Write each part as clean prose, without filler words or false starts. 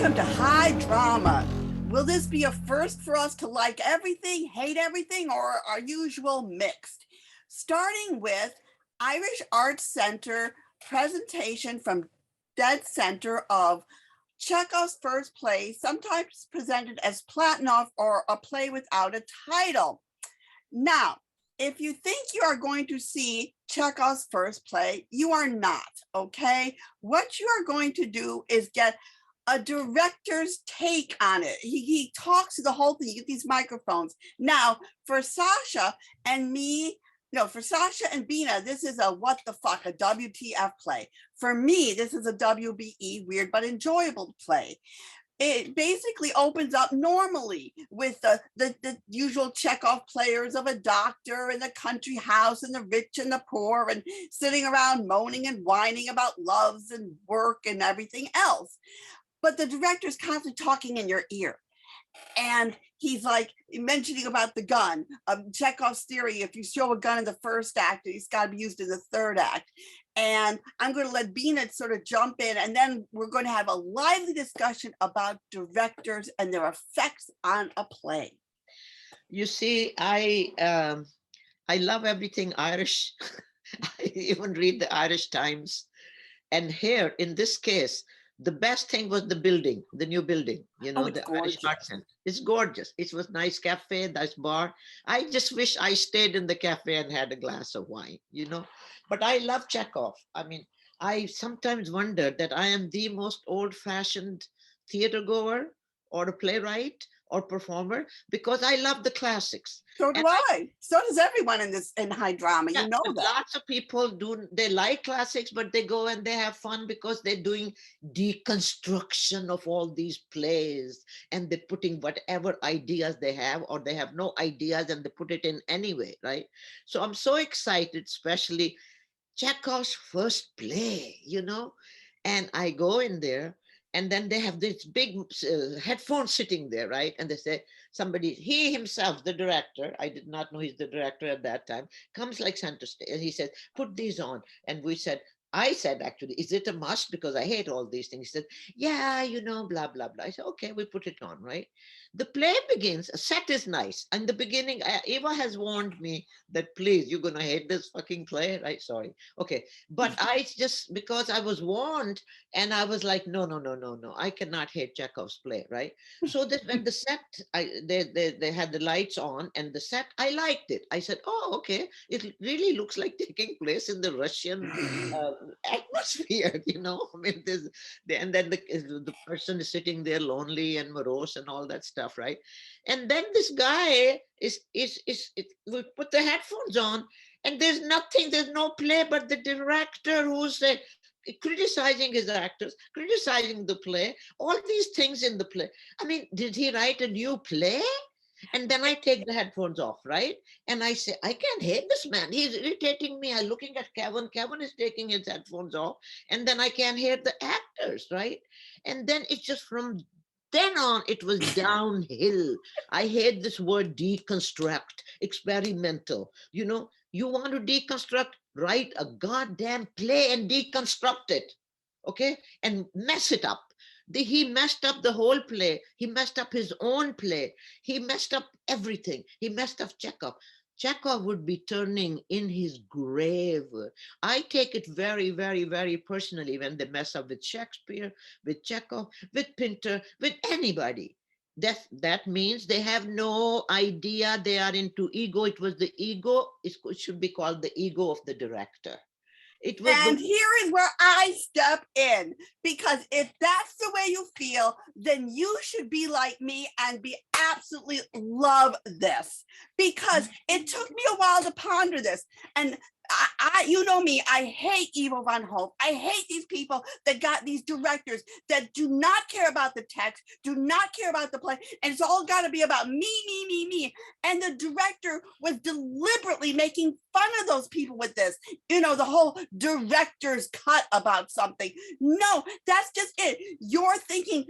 Welcome to High Drama. Will this be a first for us to like everything, hate everything, or our usual mixed? Starting with Irish Arts Center presentation from Dead Center of Chekhov's first play, sometimes presented as Platonov or a play without a title. Now, if you think you are going to see Chekhov's first play, you are not, okay? What you are going to do is get a director's take on it. He talks to the whole thing. You get these microphones. Now, for Sasha and me, no, for Sasha and Bina, this is a what the fuck, a WTF play. For me, this is a WBE, weird but enjoyable play. It basically opens up normally with the usual Chekhov players of a doctor in a country house and the rich and the poor and sitting around moaning and whining about loves and work and everything else. But the director's constantly talking in your ear. And he's like mentioning about the gun, Chekhov's theory, if you show a gun in the first act, it's got to be used in the third act. And I'm going to let Bina sort of jump in, and then we're going to have a lively discussion about directors and their effects on a play. You see, I love everything Irish. I even read the Irish Times. And here, in this case, the best thing was the building, the new building, the Irish Arts Center. It's gorgeous. It was nice cafe, nice bar. I just wish I stayed in the cafe and had a glass of wine, But I love Chekhov. I mean, I sometimes wonder that I am the most old-fashioned theater goer or a playwright or performer because I love the classics. So do I. So does everyone in high drama. Yeah, you know that. Lots of people they like classics, but they go and they have fun because they're doing deconstruction of all these plays and they're putting whatever ideas they have, or they have no ideas and they put it in anyway, right? So I'm so excited, especially Chekhov's first play, and I go in there. And then they have this big headphones sitting there, right? And they say, he himself, the director, I did not know he's the director at that time, comes like center stage. And he said, put these on. And I said, actually, is it a must? Because I hate all these things. He said, yeah, blah, blah, blah. I said, okay, we put it on, right? The play begins, a set is nice. In the beginning, Eva has warned me that, please, you're going to hate this fucking play, right? Sorry. Okay. But because I was warned, and I was like, no, I cannot hate Chekhov's play, right? So that when the set, they had the lights on and the set, I liked it. I said, oh, okay. It really looks like taking place in the Russian atmosphere, I mean, and then the person is sitting there lonely and morose and all that stuff, right? And then this guy we put the headphones on, and there's no play, but the director who's criticizing his actors, criticizing the play, all these things in the play. I mean, did he write a new play? And then I take the headphones off, right? And I say, I can't hate this man. He's irritating me. I'm looking at Kevin. Kevin is taking his headphones off. And then I can't hear the actors, right? And then it's just from then on, it was downhill. I hate this word deconstruct, experimental. You want to deconstruct, write a goddamn play and deconstruct it, okay? And mess it up. He messed up the whole play. He messed up his own play. He messed up everything. He messed up Chekhov. Chekhov would be turning in his grave. I take it very, very, very personally when they mess up with Shakespeare, with Chekhov, with Pinter, with anybody. That means they have no idea. They are into ego. It was the ego. It should be called the ego of the director. And here is where I step in, because if that's the way you feel, then you should be like me and be absolutely love this, because it took me a while to ponder this. And you know me, I hate Ivo van Hove. I hate these people that got these directors that do not care about the text, do not care about the play, and it's all got to be about me, me, me, me. And the director was deliberately making fun of those people with this, the whole director's cut about something. No, that's just it. You're thinking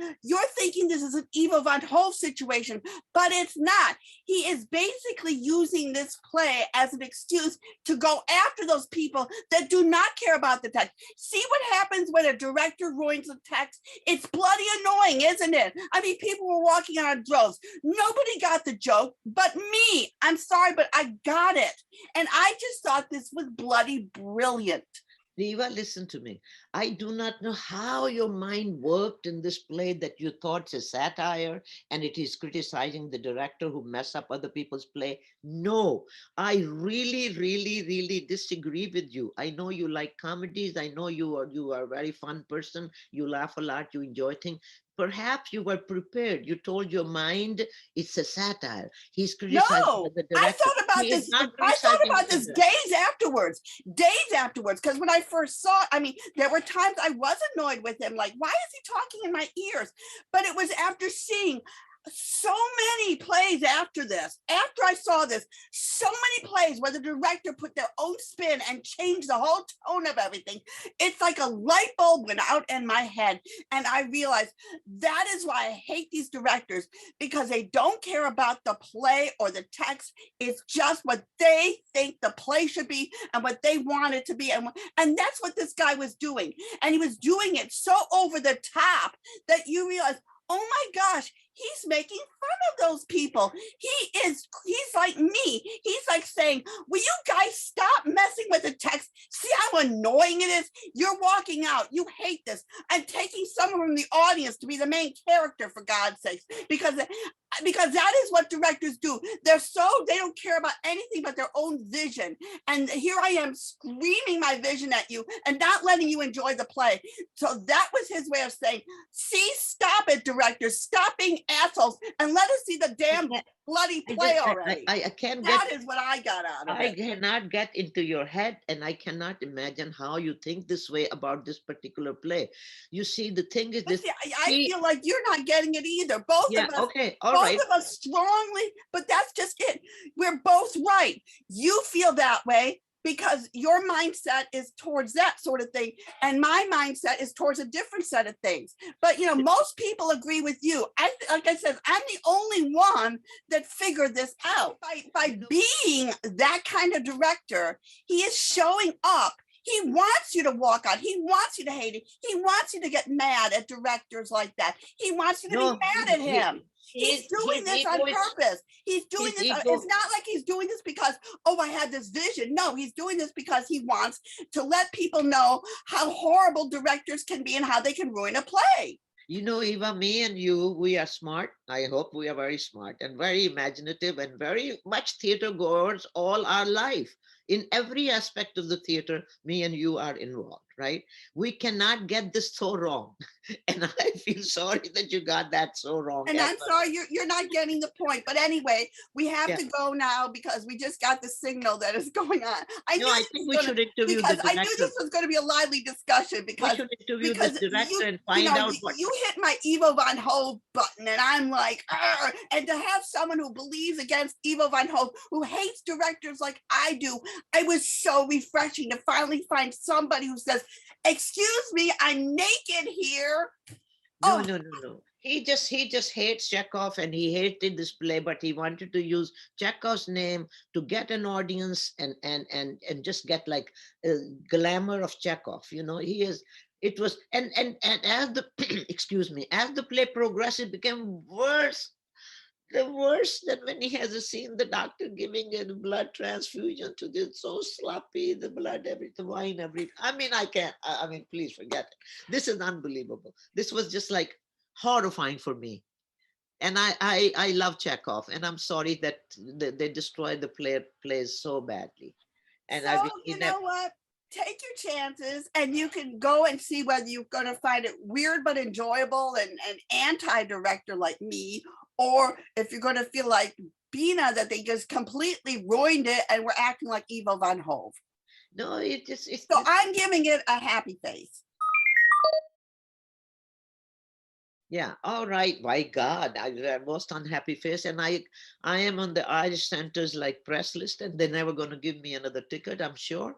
this is an Ivo van Hove situation, but it's not. He is basically using this play as an excuse to go after those those people that do not care about the text. See what happens when a director ruins the text? It's bloody annoying, isn't it? I mean, people were walking on droves. Nobody got the joke but me. I'm sorry, but I got it. And I just thought this was bloody brilliant. Diva, listen to me. I do not know how your mind worked in this play that you thought it's a satire and it is criticizing the director who mess up other people's play. No, I really, really, really disagree with you. I know you like comedies. I know you are a very fun person. You laugh a lot. You enjoy things. Perhaps you were prepared. You told your mind it's a satire. He's criticizing No, the I director. thought about He is this. not I thought criticizing about the this director. days afterwards. Because when I first saw it, I mean, there were times I was annoyed with him. Like, why is he talking in my ears? But it was after seeing so many plays after this. After I saw this, so many plays where the director put their own spin and changed the whole tone of everything. It's like a light bulb went out in my head. And I realized that is why I hate these directors, because they don't care about the play or the text. It's just what they think the play should be and what they want it to be. And that's what this guy was doing. And he was doing it so over the top that you realize, oh my gosh, he's making fun of those people. He's like me. He's like saying, will you guys stop messing with the text? See how annoying it is? You're walking out. You hate this. I'm taking someone from the audience to be the main character, for God's sakes, because that is what directors do. They don't care about anything but their own vision. And here I am screaming my vision at you and not letting you enjoy the play. So that was his way of saying, see, stop it, directors. Stop being assholes and let us see the damn bloody play already. I can't That get. is what I got out of I it. cannot get into your head, and I cannot imagine how you think this way about this particular play. You see, the thing is But this. see, I feel like you're not getting it either. Both Yeah, of us, okay, all both right. of us strongly, but that's just it. We're both right. You feel that way because your mindset is towards that sort of thing, and my mindset is towards a different set of things. But you know, most people agree with you. Like I said, I'm the only one that figured this out. By being that kind of director, he is showing up. He wants you to walk out. He wants you to hate it. He wants you to get mad at directors like that. He wants you to be mad at him. He's doing this on purpose. He's doing this. It's not like he's doing this because, oh, I had this vision. No, he's doing this because he wants to let people know how horrible directors can be and how they can ruin a play. You know, Eva, me and you, we are smart. I hope we are very smart and very imaginative and very much theater goers all our life. In every aspect of the theater, me and you are involved, right? We cannot get this so wrong. And I feel sorry that you got that so wrong. And I'm sorry, you're not getting the point. But anyway, we have to go now because we just got the signal that is going on. I think we should interview the director. I knew this was going to be a lively discussion because we should interview the director and find out what. You hit my Ivo Van Hove button and I'm like, argh. And to have someone who believes against Ivo Van Hove, who hates directors like I do, it was so refreshing to finally find somebody who says, excuse me, I'm naked here. No. He just hates Chekhov and he hated this play, but he wanted to use Chekhov's name to get an audience and just get like a glamour of Chekhov. You know, it was and as the excuse me, as the play progressed, it became worse. The worse than when he has seen the doctor giving a blood transfusion to this, so sloppy, the blood, the wine, I mean, I can't, I mean, please forget it. This is unbelievable. This was just like horrifying for me. And I love Chekhov, and I'm sorry that they destroyed the plays so badly. And so, you know what? Take your chances and you can go and see whether you're going to find it weird but enjoyable and an anti-director like me, or if you're going to feel like Bina, that they just completely ruined it and we're acting like Ivo Van Hove. No, I'm giving it a happy face. Yeah, all right. My God, I most unhappy face, and I am on the Irish Center's like press list, and they're never going to give me another ticket, I'm sure.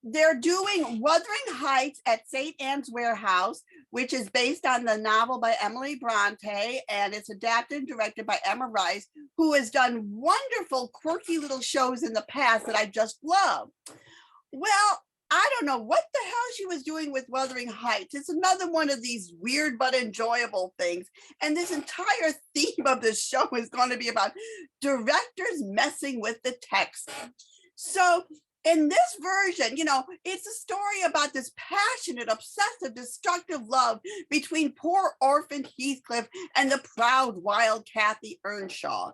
they're doing Wuthering Heights at St. Anne's Warehouse, which is based on the novel by Emily Bronte, and it's adapted and directed by Emma Rice, who has done wonderful, quirky little shows in the past that I just love. Well, I don't know what the hell she was doing with Wuthering Heights. It's another one of these weird but enjoyable things. And this entire theme of the show is going to be about directors messing with the text. So in this version, you know, it's a story about this passionate, obsessive, destructive love between poor orphaned Heathcliff and the proud, wild Kathy Earnshaw.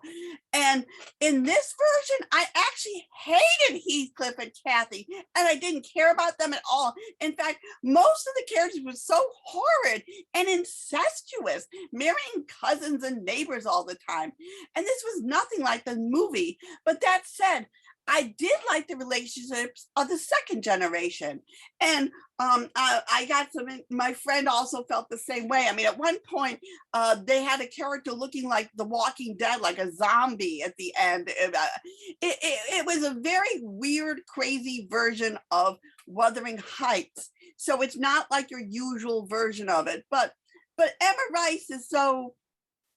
And in this version, I actually hated Heathcliff and Kathy, and I didn't care about them at all. In fact, most of the characters were so horrid and incestuous, marrying cousins and neighbors all the time. And this was nothing like the movie. But that said, I did like the relationships of the second generation. And I got some, my friend also felt the same way. I mean, at one point, they had a character looking like The Walking Dead, like a zombie at the end. It was a very weird, crazy version of Wuthering Heights. So it's not like your usual version of it. But Emma Rice is so,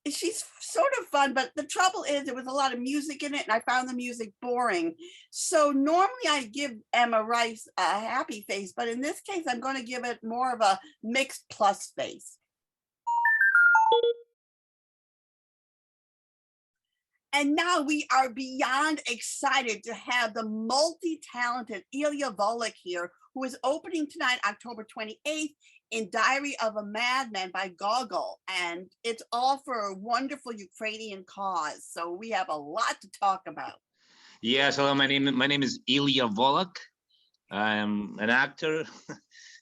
she's sort of fun, but the trouble is there was a lot of music in it and I found the music boring. So normally I give Emma Rice a happy face, but in this case, I'm going to give it more of a mixed plus face. And now we are beyond excited to have the multi-talented Ilia Volok here, who is opening tonight, October 28th, in Diary of a Madman by Gogol. And it's all for a wonderful Ukrainian cause. So we have a lot to talk about. Yes, hello, my name is Ilia Volok. I'm an actor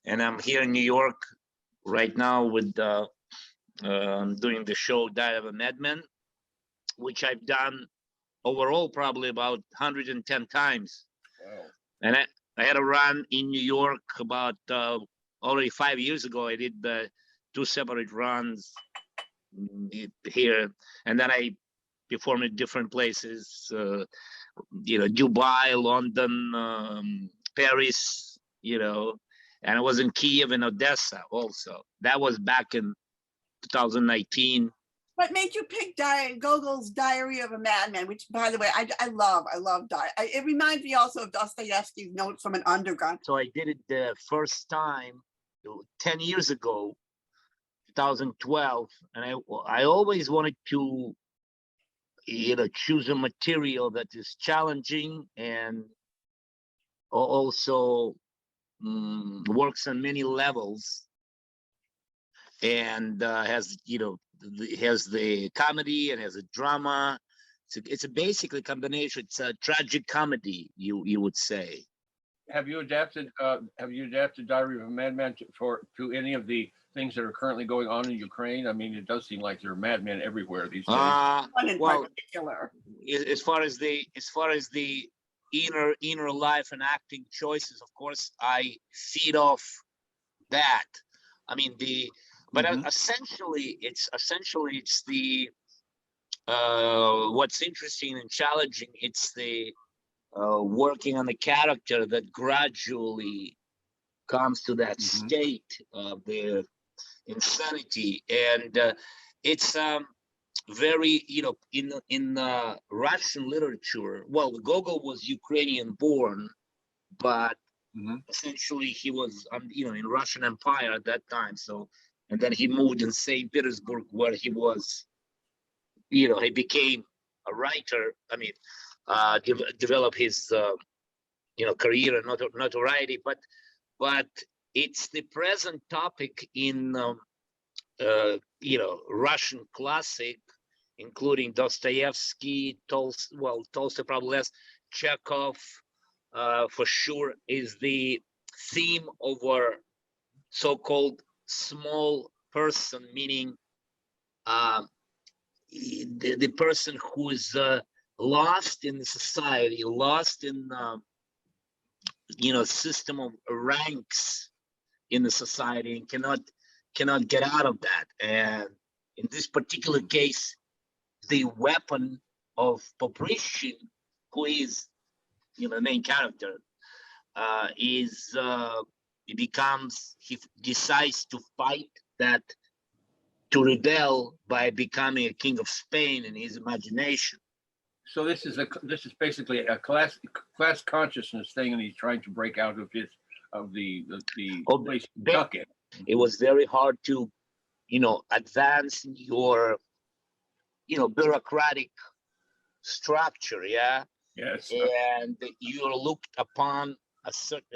and I'm here in New York right now with doing the show Diary of a Madman, which I've done overall probably about 110 times. Wow. And I had a run in New York about already 5 years ago. I did 2 separate runs here, and then I performed in different places, you know, Dubai, London, Paris, you know, and I was in Kiev and Odessa also. That was back in 2019. What made you pick Gogol's Diary of a Madman, which, by the way, I love Diary. It reminds me also of Dostoevsky's Notes from an Underground. So I did it the first time 10 years ago, 2012, and I always wanted to, you know, choose a material that is challenging and also works on many levels, and has, you know, has the comedy and has a drama. It's a basically combination. It's a tragic comedy, you would say. Have you adapted Diary of a Madman to any of the things that are currently going on in Ukraine? I mean, it does seem like there are madmen everywhere these days. Well, as far as the inner life and acting choices, of course, I feed off that. I mean, but essentially it's the what's interesting and challenging. It's the working on the character that gradually comes to that state of the insanity, and it's very, you know, in Russian literature. Well, Gogol was Ukrainian born, but essentially he was, you know, in Russian Empire at that time. So, and then he moved in St. Petersburg, where he was, you know, he became a writer. I mean, develop his, you know, career and notoriety. But it's the present topic in, you know, Russian classic, including Dostoevsky, Tolstoy probably less, Chekhov, for sure, is the theme of our so-called small person, meaning the person who is lost in society, lost in you know, system of ranks in the society, and cannot get out of that. And in this particular case, the weapon of Poprishin, who is, you know, the main character, he decides to fight that, to rebel by becoming a king of Spain in his imagination. So this is basically a class consciousness thing, and he's trying to break out of the place he's stuck in. It was very hard to, advance your, bureaucratic structure, yeah. Yes. And you're looked upon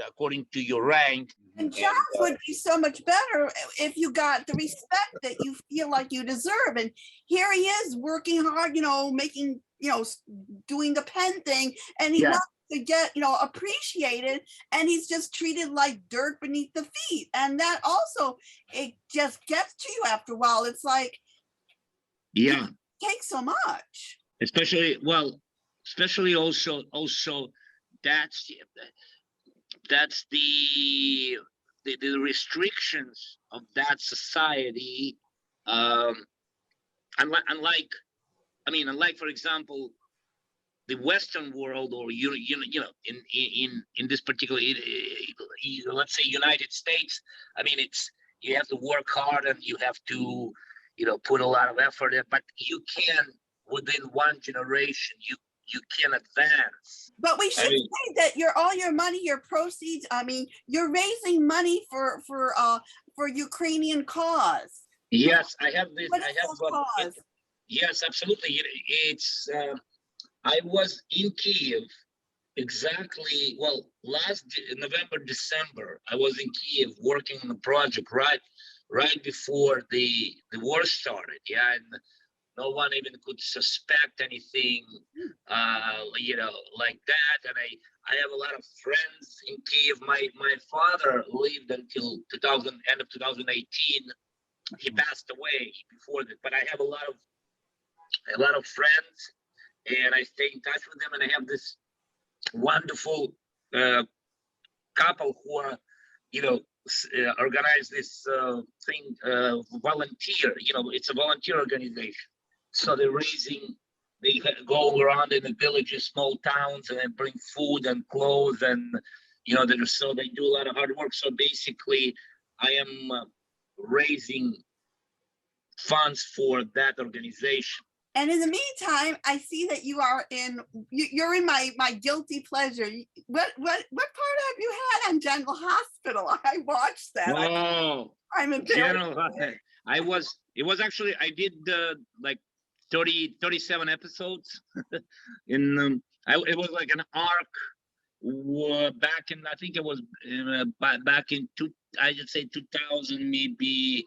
according to your rank. And jobs would be so much better if you got the respect that you feel like you deserve. And here he is working hard, making, doing the pen thing, and he wants to get, appreciated, and he's just treated like dirt beneath the feet. And that also, it just gets to you after a while. It's like, yeah, it takes so much. Especially also that's the restrictions of that society. Unlike for example, the Western world, or in this particular, let's say United States. It's, you have to work hard and you have to put a lot of effort in, but you can, within one generation, you can advance. But we should say that all your money, your proceeds, you're raising money for Ukrainian cause. Yes, I have this. Cause? Yes, absolutely. It's I was in Kiev exactly, last November, December. I was in Kiev working on the project right before the war started. Yeah, and no one even could suspect anything, like that. And I have a lot of friends in Kiev. My father lived until end of 2018. He passed away before that, but I have a lot of friends, and I stay in touch with them. And I have this wonderful couple who are, organize this thing, volunteer. It's a volunteer organization. So they go around in the villages, small towns, and they bring food and clothes, and they do a lot of hard work. So basically, I am raising funds for that organization. And in the meantime, I see that you're in my guilty pleasure. What part have you had on General Hospital? I watched that. Oh, I'm a General. It was actually, I did like 37 episodes. It was like an arc back in, I think it was back in 2000, maybe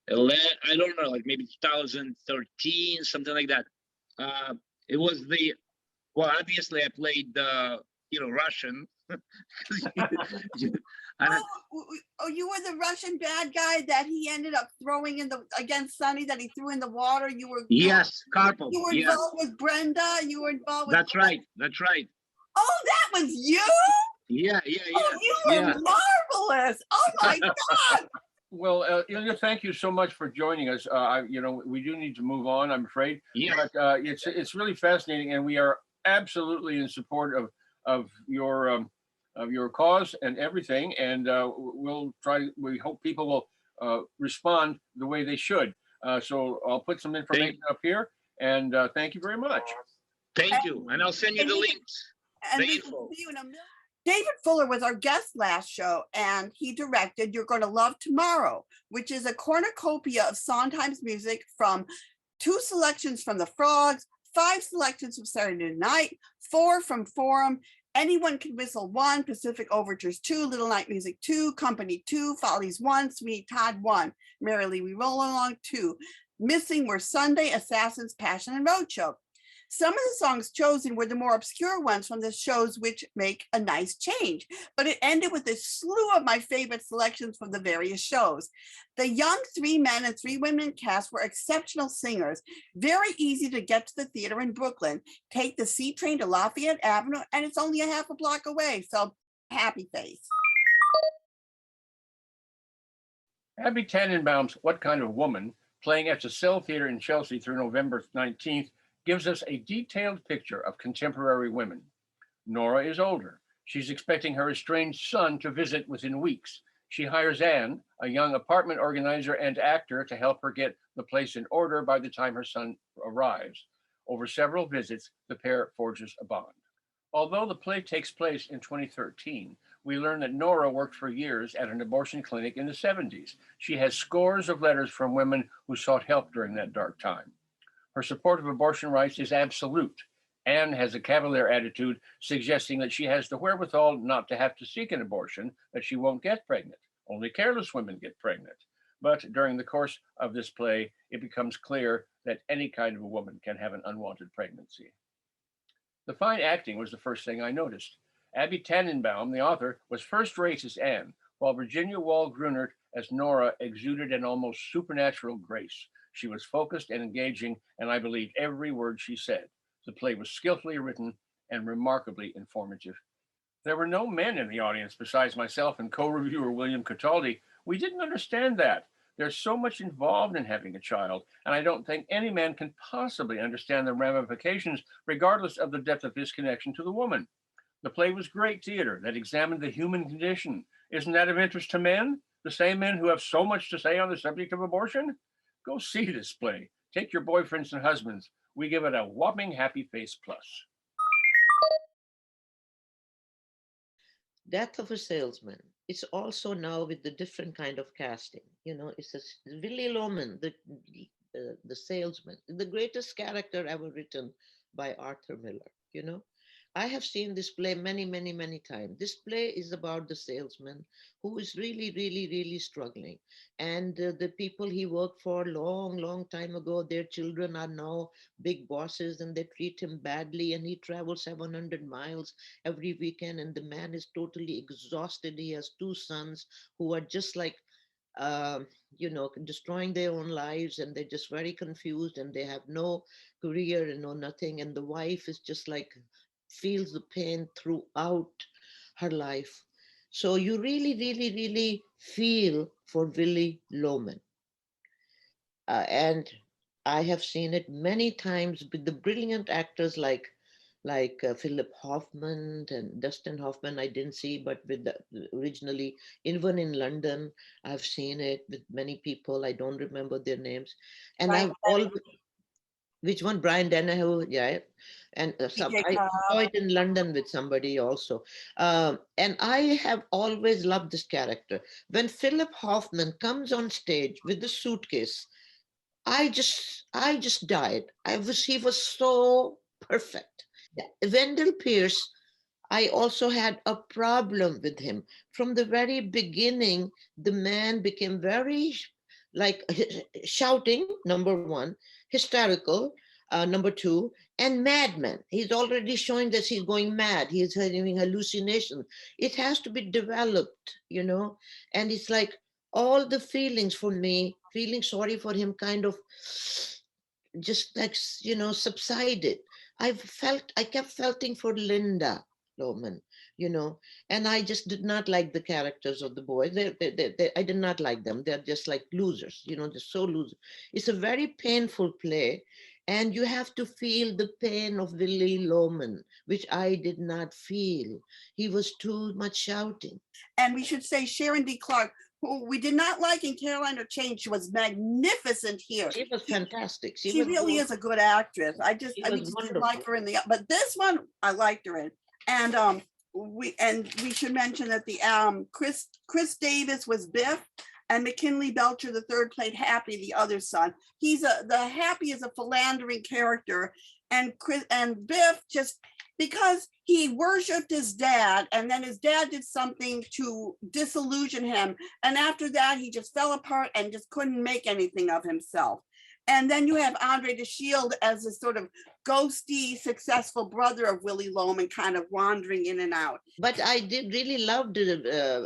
11, I don't know, like maybe 2013, something like that. It was obviously I played Russian. You were the Russian bad guy that he ended up throwing against Sonny, that he threw in the water. Yes, Karpov. You were involved with Brenda. You were involved with. That's right. Oh, that was you? Yeah. Oh, you were marvelous. Oh my God. Well, Ilia, thank you so much for joining us. We do need to move on, I'm afraid. Yeah. But it's really fascinating, and we are absolutely in support of your cause and everything. And we hope people will respond the way they should. So I'll put some information up here, and thank you very much. Thank you, and I'll send you the links. And we can see you in a minute. David Fuller was our guest last show, and he directed You're Gonna Love Tomorrow, which is a cornucopia of Sondheim's music from 2 selections from The Frogs, 5 selections from Saturday Night, 4 from Forum, Anyone Can Whistle 1, Pacific Overtures 2, Little Night Music 2, Company 2, Follies 1, Sweeney Todd 1, Merrily We Roll Along 2. Missing were Sunday, Assassins, Passion, and Roadshow. Some of the songs chosen were the more obscure ones from the shows, which make a nice change, but it ended with a slew of my favorite selections from the various shows. The young 3 men and 3 women cast were exceptional singers, very easy to get to the theater in Brooklyn. Take the C train to Lafayette Avenue, and it's only a half a block away, so happy face. Abby Tannenbaum's What Kind of Woman, playing at the Cell Theater in Chelsea through November 19th, gives us a detailed picture of contemporary women. Nora is older. She's expecting her estranged son to visit within weeks. She hires Anne, a young apartment organizer and actor, to help her get the place in order by the time her son arrives. Over several visits, the pair forges a bond. Although the play takes place in 2013, we learn that Nora worked for years at an abortion clinic in the 70s. She has scores of letters from women who sought help during that dark time. Her support of abortion rights is absolute. Anne has a cavalier attitude, suggesting that she has the wherewithal not to have to seek an abortion, that she won't get pregnant. Only careless women get pregnant. But during the course of this play, it becomes clear that any kind of a woman can have an unwanted pregnancy. The fine acting was the first thing I noticed. Abby Tannenbaum, the author, was first rate as Anne, while Virginia Wall-Grunert as Nora exuded an almost supernatural grace. She was focused and engaging, and I believed every word she said. The play was skillfully written and remarkably informative. There were no men in the audience besides myself and co-reviewer William Cataldi. We didn't understand that. There's so much involved in having a child, and I don't think any man can possibly understand the ramifications, regardless of the depth of his connection to the woman. The play was great theater that examined the human condition. Isn't that of interest to men? The same men who have so much to say on the subject of abortion? Go see this play. Take your boyfriends and husbands. We give it a whopping happy face plus. Death of a Salesman. It's also now with the different kind of casting. It's Willy Loman, the salesman, the greatest character ever written by Arthur Miller. I have seen this play many, many, many times. This play is about the salesman who is really, really, really struggling. And the people he worked for long, long time ago, their children are now big bosses and they treat him badly. And he travels 700 miles every weekend. And the man is totally exhausted. He has two sons who are just like, destroying their own lives, and they're just very confused and they have no career and no nothing. And the wife is just like, feels the pain throughout her life. So you really, really, really feel for Willy Loman. And I have seen it many times with the brilliant actors like Philip Hoffman and Dustin Hoffman. I didn't see, but originally, even in London, I've seen it with many people. I don't remember their names. And Right. I've always, which one? Brian Dennehy, yeah. And I saw it in London with somebody also. And I have always loved this character. When Philip Hoffman comes on stage with the suitcase, I just died. He was so perfect. Yeah. Wendell Pierce, I also had a problem with him. From the very beginning, the man became very like shouting, number one, hysterical, number two, and madman. He's already showing that he's going mad. He's having hallucination. It has to be developed, and it's like all the feelings for me, feeling sorry for him kind of just like, subsided. I kept felting for Linda Loman, and I just did not like the characters of the boys. I did not like them. They're just like losers, they're so loser. It's a very painful play, and you have to feel the pain of Willy Loman, which I did not feel. He was too much shouting. And we should say Sharon D. Clarke, who we did not like in Caroline or Change. She was magnificent here. She was fantastic. She really is a good actress. I just didn't like her in but this one I liked her in. And we should mention that the Chris Davis was Biff, and McKinley Belcher III played Happy, the other son. The Happy is a philandering character, and Biff, just because he worshipped his dad, and then his dad did something to disillusion him, and after that he just fell apart and just couldn't make anything of himself. And then you have Andre de Shield as a sort of ghosty, successful brother of Willy Loman, kind of wandering in and out. But I did really love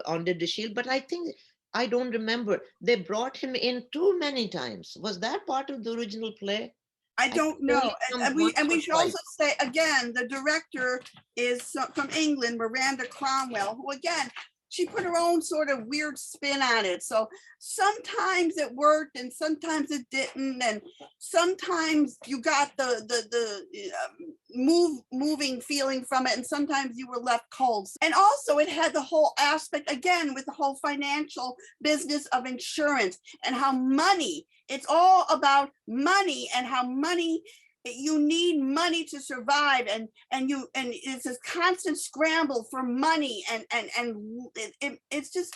Andre de Shield, but I don't remember. They brought him in too many times. Was that part of the original play? I don't know. And we should also say, again, the director is from England, Miranda Cromwell, who again, she put her own sort of weird spin on it. So sometimes it worked and sometimes it didn't. And sometimes you got the moving feeling from it, and sometimes you were left cold. And also it had the whole aspect, again, with the whole financial business of insurance and how money, it's all about money and how money, you need money to survive, and it's this constant scramble for money, and it's just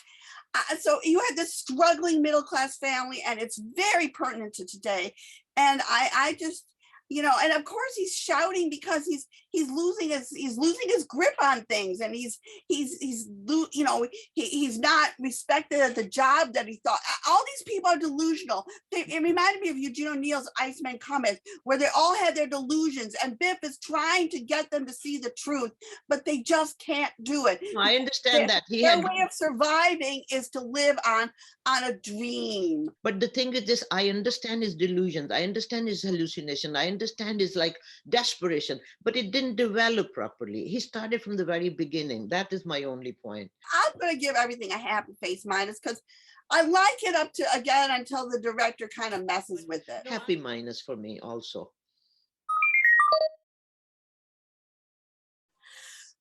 so you had this struggling middle class family, and it's very pertinent to today. And I just, you know, and of course he's shouting because he's losing his grip on things, and he's you know, he's not respected at the job that he thought. All these people are delusional. It reminded me of Eugene O'Neill's Iceman comments, where they all had their delusions, and Biff is trying to get them to see the truth, but they just can't do it. I understand that. Their way of surviving is to live on a dream. But the thing is this, I understand his delusions, I understand his hallucination, I understand his like desperation, but it didn't develop properly. He started from the very beginning. That is my only point. I'm going to give everything a happy face minus, because I like it up to, again, until the director kind of messes with it. Happy minus for me also.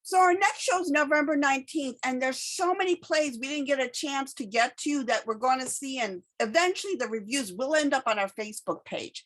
So our next show is November 19th, and there's so many plays we didn't get a chance to get to that we're going to see, and eventually the reviews will end up on our Facebook page.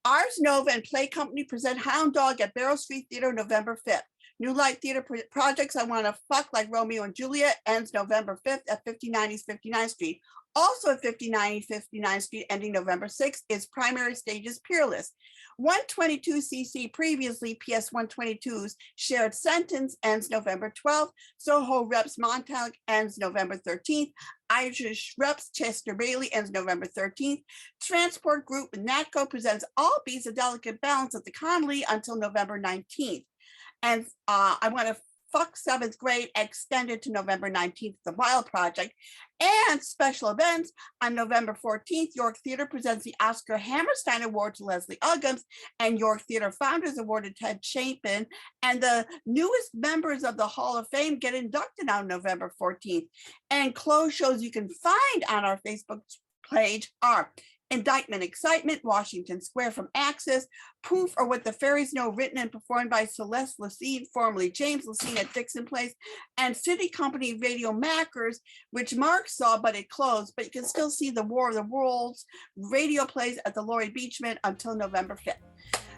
Ars Nova and Play Company present Hound Dog at Barrow Street Theater November 5th. New Light Theater Projects I Want to Fuck Like Romeo and Juliet ends November 5th at 5090 59th Street. Also at 5090 59th Street, ending November 6th, is Primary Stages Peerless. 122cc, previously PS 122's Shared Sentence, ends November 12th. Soho Reps Montauk ends November 13th. Irish Reps Chester Bailey ends November 13th. Transport Group Natco presents All Beats, A Delicate Balance at the Connolly until November 19th. And I Want to Fuck 7th Grade extended to November 19th, The Wild Project. And special events on November 14th, York Theater presents the Oscar Hammerstein Award to Leslie Uggams, and York Theater Founders Award to Ted Chapin. And the newest members of the Hall of Fame get inducted on November 14th. And closed shows you can find on our Facebook page are Indictment Excitement, Washington Square from Axis, Poof or What the Fairies Know, written and performed by Celeste Lacine, formerly James Lacine at Dixon Place, and City Company Radio Mackers, which Mark saw, but it closed, but you can still see the War of the Worlds radio plays at the Laurie Beachman until November 5th.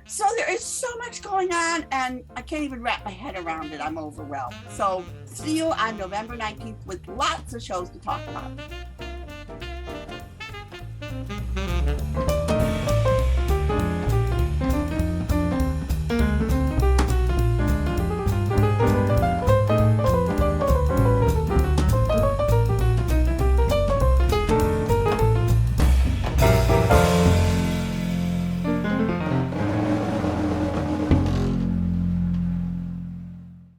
So there is so much going on, and I can't even wrap my head around it. I'm overwhelmed. So see you on November 19th with lots of shows to talk about.